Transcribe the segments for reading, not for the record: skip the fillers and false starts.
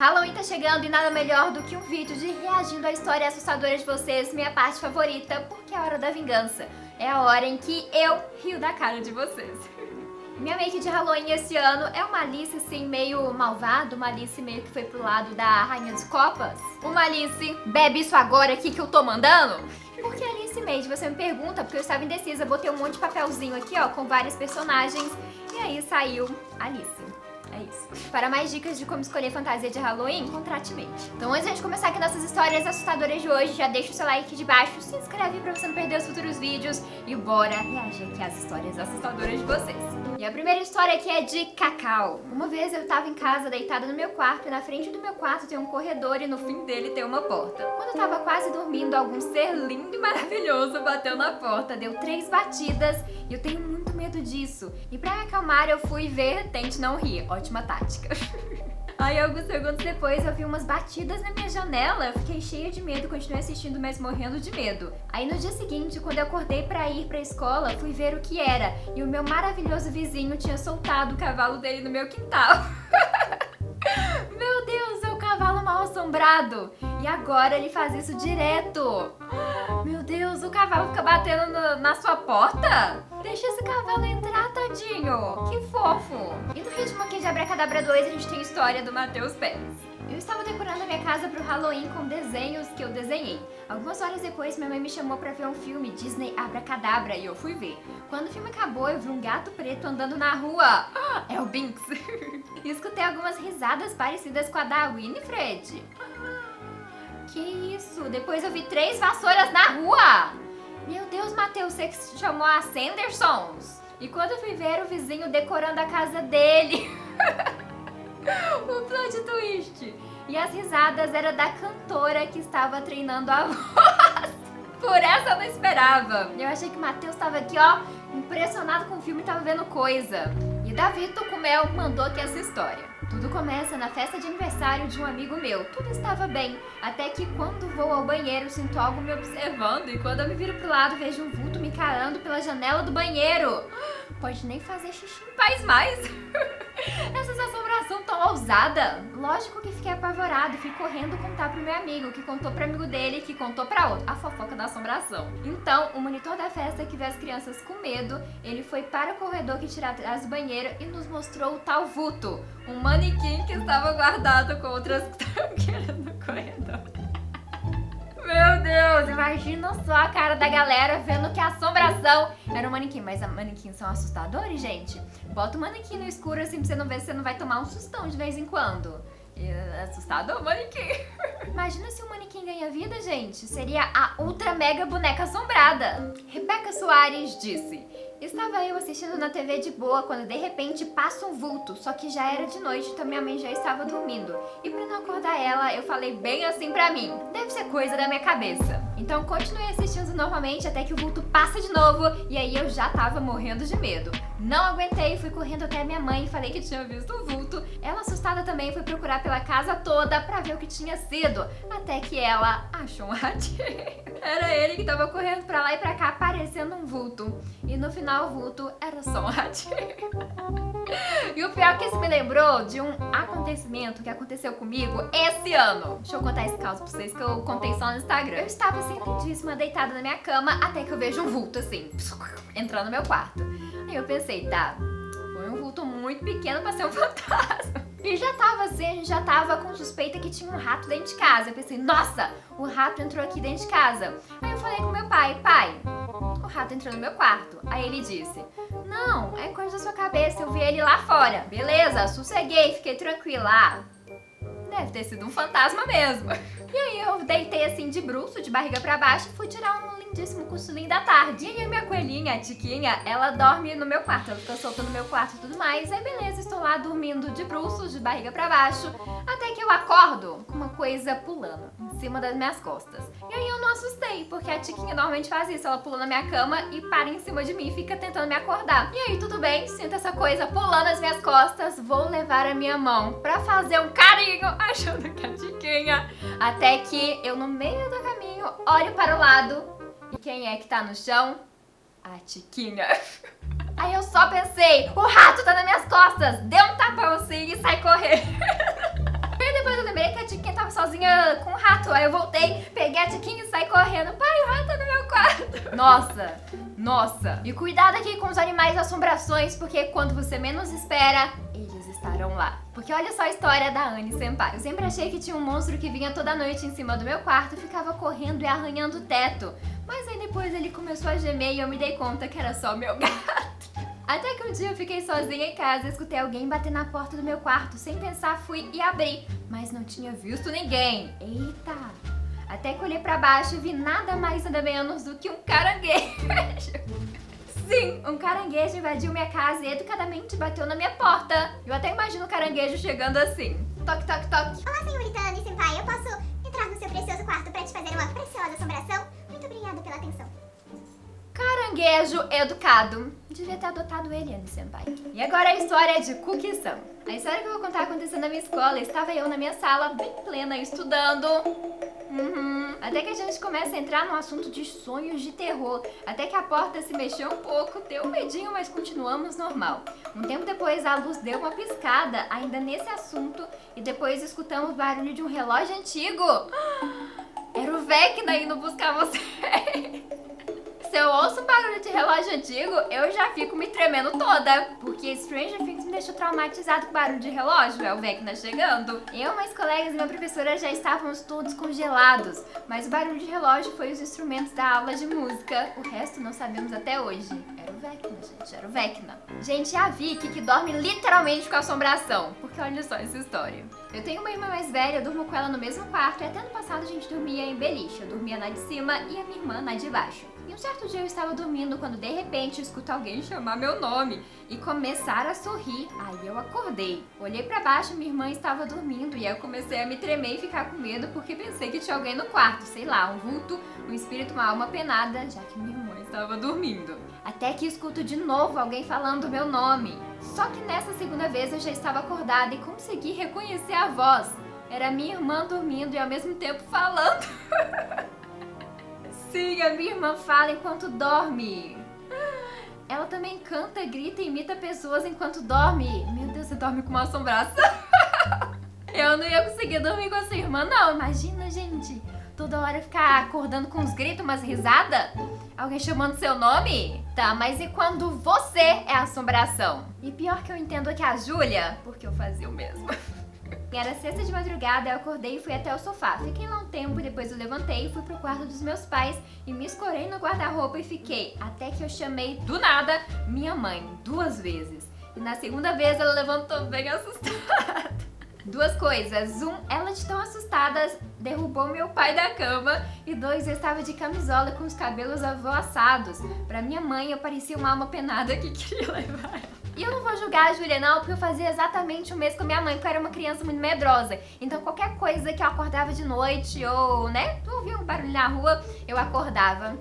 Halloween tá chegando e nada melhor do que um vídeo de reagindo à história assustadora de vocês, minha parte favorita, porque é a hora da vingança. É a hora em que eu rio da cara de vocês. Minha make de Halloween esse ano é uma Alice assim meio malvada, uma Alice meio que foi pro lado da Rainha de Copas. Uma Alice, bebe isso agora aqui que eu tô mandando? Porque Alice Made, você me pergunta, porque eu estava indecisa, botei um monte de papelzinho aqui ó, com vários personagens, e aí saiu Alice. É isso. Para mais dicas de como escolher fantasia de Halloween, contrate Made. Então antes de a gente começar aqui nossas histórias assustadoras de hoje, já deixa o seu like aqui de baixo, se inscreve pra você não perder os futuros vídeos e bora reagir aqui às histórias assustadoras de vocês. E a primeira história aqui é de Cacau. Uma vez eu tava em casa, deitada no meu quarto, e na frente do meu quarto tem um corredor e no fim dele tem uma porta. Quando eu tava quase dormindo, algum ser lindo e maravilhoso bateu na porta, deu 3 batidas e eu tenho muito medo disso. E pra me acalmar eu fui ver, tente não rir. Ótima tática. Aí alguns segundos depois eu vi umas batidas na minha janela, eu fiquei cheia de medo, continuei assistindo, mas morrendo de medo. Aí no dia seguinte, quando eu acordei pra ir pra escola, fui ver o que era, e o meu maravilhoso vizinho tinha soltado o cavalo dele no meu quintal. Meu Deus, é o cavalo mal assombrado! E agora ele faz isso direto! Meu Deus, o cavalo fica batendo na sua porta? Deixa esse cavalo entrar, tadinho! Que fofo! E no ritmo aqui de Abracadabra 2 a gente tem a história do Matheus Pérez. Eu estava decorando a minha casa pro Halloween com desenhos que eu desenhei. Algumas horas depois, minha mãe me chamou pra ver um filme Disney Abracadabra e eu fui ver. Quando o filme acabou, eu vi um gato preto andando na rua. É o Binks. E escutei algumas risadas parecidas com a da Winifred. Que isso? Depois eu vi 3 vassouras na rua. Meu Deus, Matheus, você que chamou a Sandersons. E quando eu fui ver o vizinho decorando a casa dele. O plot twist. E as risadas eram da cantora que estava treinando a voz. Por essa eu não esperava. Eu achei que o Matheus estava aqui, ó, impressionado com o filme e estava vendo coisa. E Davi Tucumel mandou aqui essa história. Tudo começa na festa de aniversário de um amigo meu. Tudo estava bem, até que quando vou ao banheiro sinto algo me observando e quando eu me viro pro lado vejo um vulto me encarando pela janela do banheiro. Pode nem fazer xixi em paz mais. Essa assombração tão ousada. Lógico que fiquei apavorado e fui correndo contar pro meu amigo, que contou pro amigo dele, que contou pra outro. A fofoca da assombração. Então, o monitor da festa que vê as crianças com medo, ele foi para o corredor que tira atrás do banheiro e nos mostrou o tal vulto. Um manequim que estava guardado com outras tranqueiras no corredor. Meu Deus, imagina só a cara da galera vendo que a assombração era um manequim. Mas manequins são assustadores, gente? Bota o manequim no escuro assim pra você não ver se você não vai tomar um sustão de vez em quando. Assustador, manequim. Imagina se um manequim ganha vida, gente. Seria a ultra mega boneca assombrada. Rebeca Soares disse: estava eu assistindo na TV de boa quando de repente passa um vulto, só que já era de noite, então minha mãe já estava dormindo. E pra não acordar ela, eu falei bem assim pra mim: deve ser coisa da minha cabeça. Então continuei assistindo normalmente até que o vulto passa de novo e aí eu já tava morrendo de medo. Não aguentei, fui correndo até a minha mãe e falei que tinha visto o vulto. Ela assustada também foi procurar pela casa toda pra ver o que tinha sido, até que ela achou um ratinho. Era ele que tava correndo pra lá e pra cá parecendo um vulto. E no final o vulto era só um ratinho. E o pior é que isso me lembrou de um acontecimento que aconteceu comigo esse ano. Deixa eu contar esse caso pra vocês que eu contei só no Instagram. Eu estava assim, lindíssima, deitada na minha cama, até que eu vejo um vulto assim, entrando no meu quarto. Aí eu pensei, tá, foi um vulto muito pequeno pra ser um fantasma. E já tava assim, a gente já tava com suspeita que tinha um rato dentro de casa. Eu pensei, nossa, o rato entrou aqui dentro de casa. Aí eu falei com meu pai, o rato entrou no meu quarto. Aí ele disse, não, é coisa da sua cabeça, eu vi ele lá fora. Beleza, sosseguei, fiquei tranquila. Deve ter sido um fantasma mesmo. E aí eu deitei assim de bruço, de barriga pra baixo e fui tirar um lindíssimo cochilinho da tarde. E aí a minha coelhinha, a Tiquinha, ela dorme no meu quarto. Ela fica solta no meu quarto e tudo mais. Aí beleza, estou lá dormindo de bruço, de barriga pra baixo. Até que eu acordo com uma coisa pulando em cima das minhas costas. E aí eu não assustei, porque a Tiquinha normalmente faz isso. Ela pula na minha cama e para em cima de mim e fica tentando me acordar. E aí tudo bem, sinto essa coisa pulando nas minhas costas. Vou levar a minha mão pra fazer um carinho, achando que a Tiquinha... Até que eu, no meio do caminho, olho para o lado e quem é que tá no chão? A Tiquinha. Aí eu só pensei, o rato tá nas minhas costas. Dei um tapão assim e sai correndo. depois eu lembrei que a Tiquinha tava sozinha com o rato. Aí eu voltei, peguei a Tiquinha e saí correndo. Pai, o rato tá no meu quarto. Nossa. E cuidado aqui com os animais assombrações, porque quando você menos espera, eles estarão lá. Porque olha só a história da Anne Senpai. Eu sempre achei que tinha um monstro que vinha toda noite em cima do meu quarto e ficava correndo e arranhando o teto. Mas aí depois ele começou a gemer e eu me dei conta que era só meu gato. Até que um dia eu fiquei sozinha em casa e escutei alguém bater na porta do meu quarto. Sem pensar, fui e abri, mas não tinha visto ninguém. Eita! Até que olhei pra baixo e vi nada mais nada menos do que um caranguejo. Sim, um caranguejo invadiu minha casa e educadamente bateu na minha porta. Eu até imagino o caranguejo chegando assim. Toque, toque, toque. Olá, senhorita Anne Senpai. Eu posso entrar no seu precioso quarto pra te fazer uma preciosa assombração? Muito obrigada pela atenção. Caranguejo educado. Devia ter adotado ele, Anne Senpai. E agora a história de Cookie-san. A história que eu vou contar aconteceu na minha escola. Estava eu na minha sala, bem plena, estudando. Até que a gente começa a entrar no assunto de sonhos de terror. Até que a porta se mexeu um pouco, deu um medinho, mas continuamos normal. Um tempo depois a luz deu uma piscada, ainda nesse assunto, e depois escutamos o barulho de um relógio antigo. Era o Vecna indo buscar você. Se eu ouço um barulho de relógio antigo, eu já fico me tremendo toda. Porque Stranger Things me deixou traumatizado com o barulho de relógio. É o Vecna chegando. Eu, meus colegas e minha professora já estávamos todos congelados. Mas o barulho de relógio foi os instrumentos da aula de música. O resto não sabemos até hoje. Era o Vecna, gente. Era o Vecna. Gente, a Vicky que dorme literalmente com assombração. Porque olha só essa história. Eu tenho uma irmã mais velha, eu durmo com ela no mesmo quarto. E até no passado a gente dormia em beliche. Eu dormia na de cima e a minha irmã na de baixo. E um certo dia eu estava dormindo quando de repente eu escuto alguém chamar meu nome e começar a sorrir. Aí eu acordei. Olhei pra baixo, minha irmã estava dormindo e aí eu comecei a me tremer e ficar com medo porque pensei que tinha alguém no quarto, sei lá, um vulto, um espírito, uma alma penada, já que minha irmã estava dormindo. Até que escuto de novo alguém falando meu nome. Só que nessa segunda vez eu já estava acordada e consegui reconhecer a voz. Era minha irmã dormindo e ao mesmo tempo falando. Sim, a minha irmã fala enquanto dorme. Ela também canta, grita e imita pessoas enquanto dorme. Meu Deus, você dorme com uma assombração. Eu não ia conseguir dormir com a sua irmã, não. Imagina, gente, toda hora ficar acordando com uns gritos, umas risadas. Alguém chamando seu nome? Tá, mas e quando você é a assombração? E pior que eu entendo que a Júlia, porque eu fazia o mesmo. Era sexta de madrugada, eu acordei e fui até o sofá. Fiquei lá um tempo, depois eu levantei e fui pro quarto dos meus pais e me escorei no guarda-roupa e fiquei. Até que eu chamei, do nada, minha mãe, 2 vezes. E na segunda vez ela levantou bem assustada. 2 coisas. 1, ela de tão assustada derrubou meu pai da cama. E 2, eu estava de camisola com os cabelos avoaçados. Pra minha mãe eu parecia uma alma penada que queria levar ela. E eu não vou julgar a Júlia não, porque eu fazia exatamente o mesmo com a minha mãe, porque eu era uma criança muito medrosa. Então qualquer coisa que eu acordava de noite ou, né, tu ouvia um barulho na rua, eu acordava,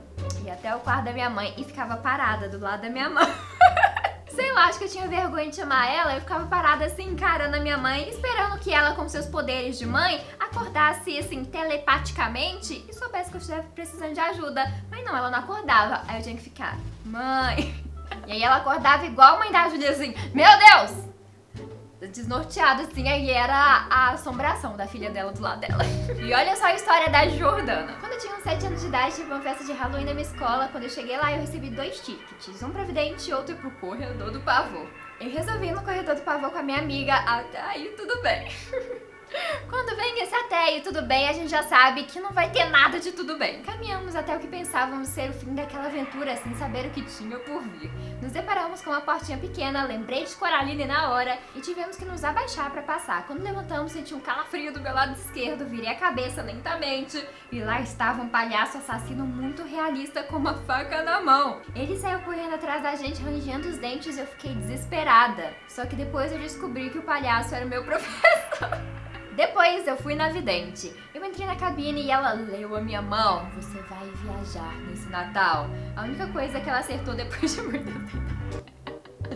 ia até o quarto da minha mãe e ficava parada do lado da minha mãe. Sei lá, acho que eu tinha vergonha de chamar ela, eu ficava parada assim, encarando a minha mãe, esperando que ela, com seus poderes de mãe, acordasse assim, telepaticamente e soubesse que eu estivesse precisando de ajuda. Mas não, ela não acordava, aí eu tinha que ficar, mãe... E aí ela acordava igual a mãe da Júlia, assim, meu Deus! Desnorteada, assim, aí era a assombração da filha dela do lado dela. E olha só a história da Jordana. Quando eu tinha uns 7 anos de idade, tive uma festa de Halloween na minha escola. Quando eu cheguei lá, eu recebi 2 tickets. Um pra vidente e outro pro corredor do pavor. Eu resolvi ir no corredor do pavor com a minha amiga, até aí tudo bem. Quando vem esse até aí tudo bem, a gente já sabe que não vai ter nada de tudo bem. Caminhamos até o que pensávamos ser o fim daquela aventura, sem saber o que tinha por vir. Nos deparamos com uma portinha pequena, lembrei de Coraline na hora e tivemos que nos abaixar pra passar. Quando levantamos, senti um calafrio do meu lado esquerdo, virei a cabeça lentamente e lá estava um palhaço assassino muito realista com uma faca na mão. Ele saiu correndo atrás da gente, rangendo os dentes e eu fiquei desesperada. Só que depois eu descobri que o palhaço era o meu professor. Depois eu fui na vidente. Eu entrei na cabine e ela leu a minha mão. Você vai viajar nesse Natal. A única coisa que ela acertou depois de muito tempo.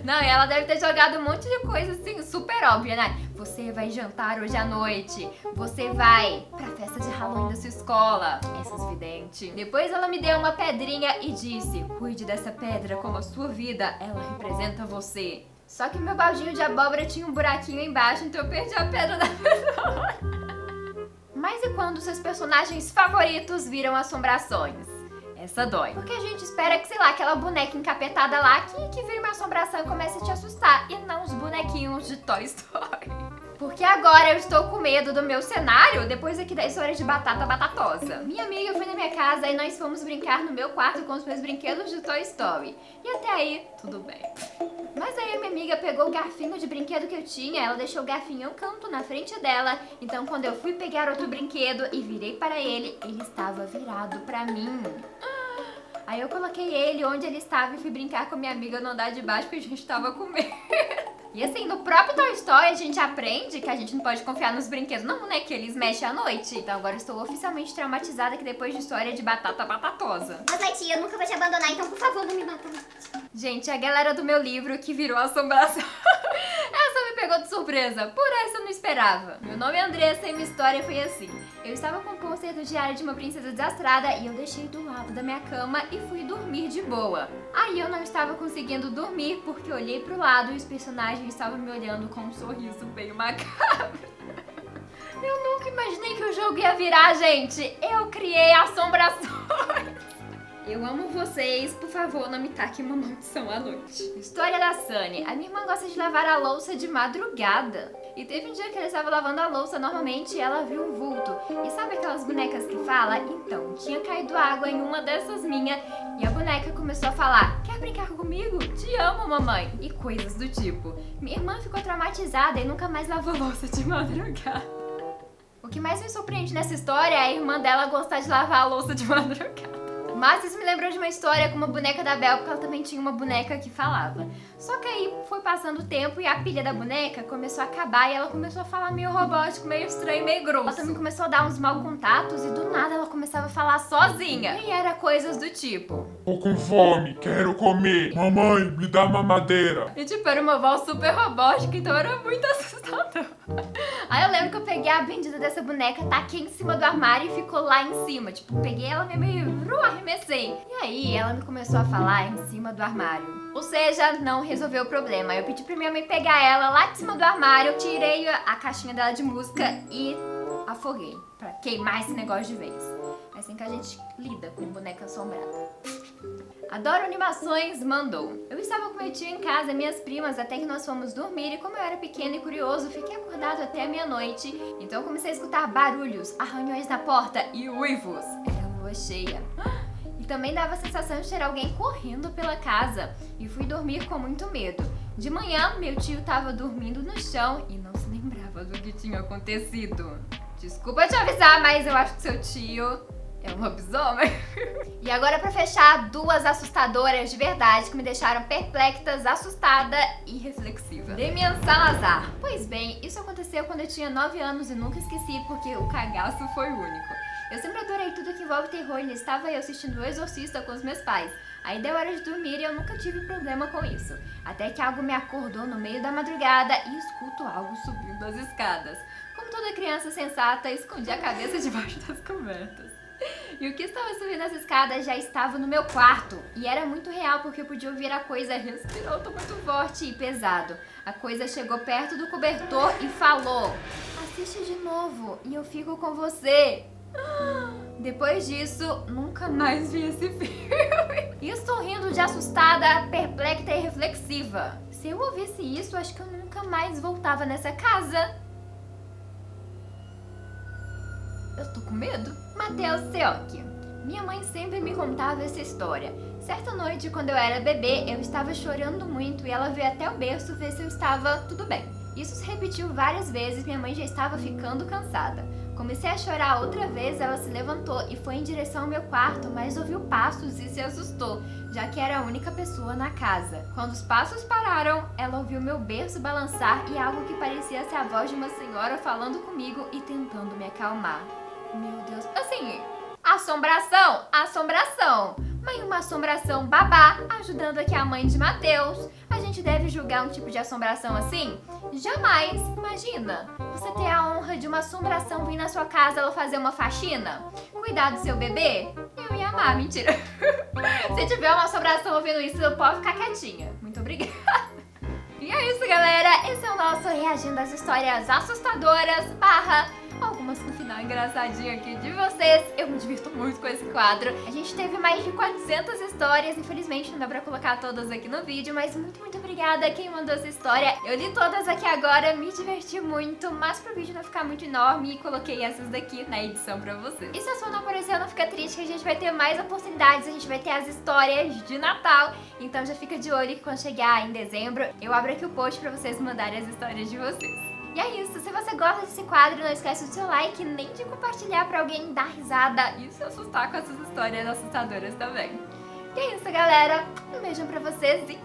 Não, e ela deve ter jogado um monte de coisa assim, super óbvia, né? Você vai jantar hoje à noite. Você vai pra festa de Halloween da sua escola. Essas videntes. Depois ela me deu uma pedrinha e disse: cuide dessa pedra como a sua vida. Ela representa você. Só que meu baldinho de abóbora tinha um buraquinho embaixo, então eu perdi a pedra da tesoura. Mas e quando seus personagens favoritos viram assombrações? Essa dói. Porque a gente espera que, sei lá, aquela boneca encapetada lá que vira uma assombração e comece a te assustar. E não os bonequinhos de Toy Story. Porque agora eu estou com medo do meu cenário depois aqui da história de Batata Batatosa. Minha amiga foi na minha casa e nós fomos brincar no meu quarto com os meus brinquedos de Toy Story. E até aí, tudo bem. Mas aí a minha amiga pegou o garfinho de brinquedo que eu tinha, ela deixou o garfinho em um canto na frente dela. Então quando eu fui pegar outro brinquedo e virei para ele, ele estava virado para mim. Aí eu coloquei ele onde ele estava e fui brincar com a minha amiga no andar de baixo porque a gente tava com medo. E assim, no próprio Toy Story a gente aprende que a gente não pode confiar nos brinquedos não, né? Que eles mexem à noite. Então agora eu estou oficialmente traumatizada que depois de história de Batata Batatosa. Mas vai, tia, eu nunca vou te abandonar, então por favor não me mata. Gente, a galera do meu livro que virou assombração. Essa me pegou de surpresa, por essa eu não esperava. Meu nome é Andressa e minha história foi assim. Eu estava com um pôster do Diário de uma Princesa Desastrada e eu deixei do lado da minha cama e fui dormir de boa. Aí eu não estava conseguindo dormir porque eu olhei pro lado e os personagens estavam me olhando com um sorriso bem macabro. Eu nunca imaginei que o jogo ia virar, gente. Eu criei assombrações. Eu amo vocês, por favor, não me taquem uma maldição à noite. História da Sunny. A minha irmã gosta de lavar a louça de madrugada. E teve um dia que ela estava lavando a louça normalmente e ela viu um vulto. E sabe aquelas bonecas que falam? Então, tinha caído água em uma dessas minhas e a boneca começou a falar: quer brincar comigo? Te amo, mamãe. E coisas do tipo. Minha irmã ficou traumatizada e nunca mais lavou louça de madrugada. O que mais me surpreende nessa história é a irmã dela gostar de lavar a louça de madrugada. Mas isso me lembrou de uma história com uma boneca da Bel, porque ela também tinha uma boneca que falava. Só que aí foi passando o tempo e a pilha da boneca começou a acabar e ela começou a falar meio robótico, meio estranho, meio grosso. Ela também começou a dar uns mau contatos e do nada ela começava a falar sozinha. E era coisas do tipo: tô com fome, quero comer. Mamãe, me dá mamadeira. E tipo, era uma voz super robótica, então era muito assustador. Aí eu lembro que eu peguei a bendita dessa boneca, taquei em cima do armário e ficou lá em cima. Tipo, peguei ela mesmo e arremessei. E aí ela me começou a falar em cima do armário. Ou seja, não resolveu o problema. Eu pedi pra minha mãe pegar ela lá de cima do armário, tirei a caixinha dela de música e afoguei. Pra queimar esse negócio de vez. É assim que a gente lida com boneca assombrada. Adoro animações, mandou. Eu estava com meu tio em casa, minhas primas, até que nós fomos dormir e como eu era pequeno e curioso, fiquei acordado até a meia-noite. Então eu comecei a escutar barulhos, arranhões na porta e uivos. Era lua cheia. E também dava a sensação de ter alguém correndo pela casa. E fui dormir com muito medo. De manhã, meu tio estava dormindo no chão e não se lembrava do que tinha acontecido. Desculpa te avisar, mas eu acho que seu tio é um lobisomem. E agora pra fechar, duas assustadoras de verdade que me deixaram perplexas, assustada e reflexiva. Demian Salazar. Pois bem, isso aconteceu quando eu tinha 9 anos e nunca esqueci porque o cagaço foi único. Eu sempre adorei tudo que envolve terror e estava eu assistindo O Exorcista com os meus pais. Aí deu hora de dormir e eu nunca tive problema com isso. Até que algo me acordou no meio da madrugada e escuto algo subindo as escadas. Como toda criança sensata, escondi a cabeça debaixo das cobertas. E o que estava subindo as escadas já estava no meu quarto. E era muito real porque eu podia ouvir a coisa respirando muito forte e pesado. A coisa chegou perto do cobertor e falou: assiste de novo e eu fico com você. Depois disso, nunca mais vi esse filme. E estou rindo de assustada, perplexa e reflexiva. Se eu ouvisse isso, acho que eu nunca mais voltava nessa casa. Eu tô com medo. Matheus Seoki. Minha mãe sempre me contava essa história. Certa noite, quando eu era bebê, eu estava chorando muito e ela veio até o berço ver se eu estava tudo bem. Isso se repetiu várias vezes, minha mãe já estava ficando cansada. Comecei a chorar outra vez, ela se levantou e foi em direção ao meu quarto, mas ouviu passos e se assustou, já que era a única pessoa na casa. Quando os passos pararam, ela ouviu meu berço balançar e algo que parecia ser a voz de uma senhora falando comigo e tentando me acalmar. Meu Deus, assim, assombração, assombração. Mas uma assombração babá, ajudando aqui a mãe de Matheus. A gente deve julgar um tipo de assombração assim? Jamais! Imagina, você ter a honra de uma assombração vir na sua casa, ela fazer uma faxina, cuidar do seu bebê. Eu ia amar, mentira. Se tiver uma assombração ouvindo isso, eu posso ficar quietinha. Muito obrigada. E E é isso, galera. Esse é o nosso reagindo às histórias assustadoras / algumas com final engraçadinho aqui de vocês. Eu me divirto muito com esse quadro. A gente teve mais de 400 histórias. Infelizmente não dá pra colocar todas aqui no vídeo, mas muito obrigada a quem mandou essa história. Eu li todas aqui agora, me diverti muito, mas pro vídeo não ficar muito enorme, coloquei essas daqui na edição pra vocês. E se a sua não apareceu, não fica triste, que a gente vai ter mais oportunidades. A gente vai ter as histórias de Natal. Então já fica de olho que quando chegar em dezembro, eu abro aqui o post pra vocês mandarem as histórias de vocês. E é isso, se você gosta desse quadro, não esquece do seu like, nem de compartilhar pra alguém dar risada e se assustar com essas histórias assustadoras também. E é isso, galera. Um beijão pra vocês e